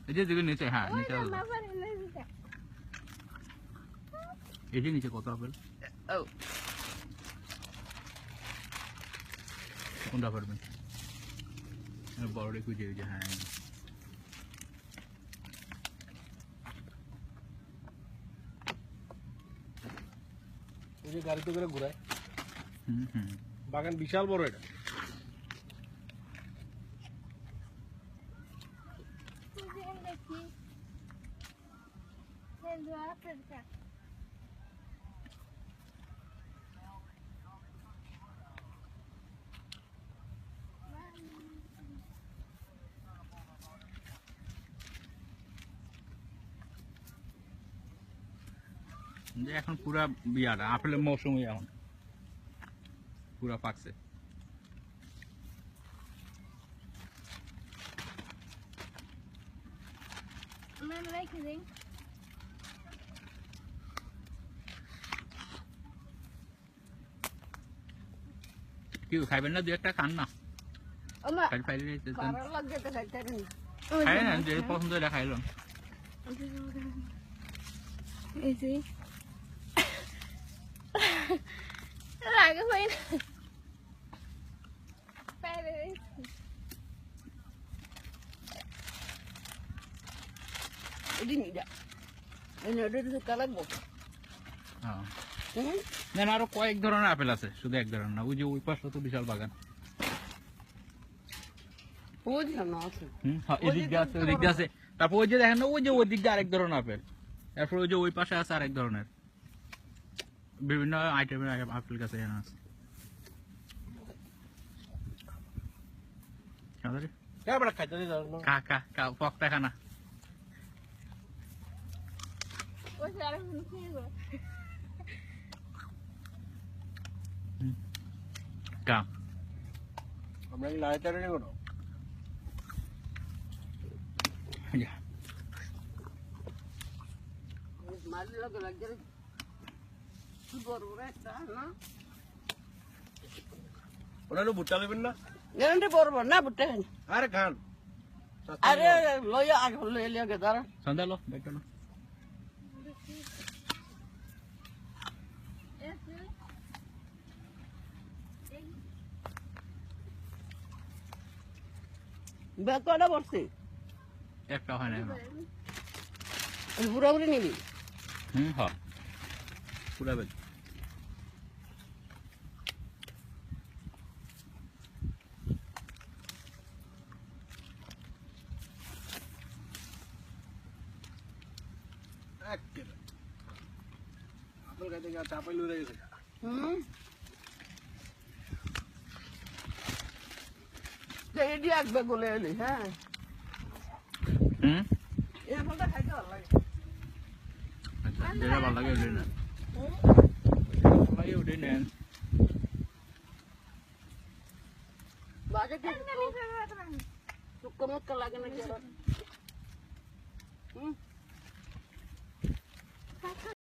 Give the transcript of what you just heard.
এই যে নিচে, হ্যাঁ নিচে এই যে নিচে কত আপেল কোনটা পারবেন বড় খুঁজে যে হ্যাঁ ওই যে গাড়িতে করে ঘুরায় হুম বাগান বিশাল বড় এটা এখন পুরা বিয়ার আপেলের মৌসুমই এখন পুরা পাকছে কি খাইবেন না দু একটা খান না খাই না যে পছন্দ এটা খাইলাম না আরো কয়েক ধরনের আপেল আছে শুধু এক ধরনের না ওই যে ওই পাশে তো বিশাল বাগান এদিক আছে তারপর ওই যে দেখেন না ওই যে ওই দিক দিয়ে আরেক ধরনের আপেল তারপর ওই যে ওই পাশে আছে আরেক ধরনের বিভিন্ন আইটেমের আপেল গাছ এখানে আছে পকটা খানা আমরা লাইটারে নেব না ওরা ভুট্টা নেবেন না বরবর না ভুট্টা খান আরে খান আরে লইয়া আগে লইয়া গে দাঁড়া সন্ধ্যা লো ব্যাগটা লো ব্যাগ কয়টা পড়ছে একটা হয় না পুরোপুরি নিবি হ্যাঁ পুরা ব্যাগ আপেল খাইতে গিয়ে চাপাই লুড়ে গেছে এটি একবার বলে এলি হ্যাঁ এই ফলটা খাইতে ভালো লাগে যেটা ভালো লাগে ওটাই নেন ওটাই নেন বাজে শুক্কা মুক্কা লাগে না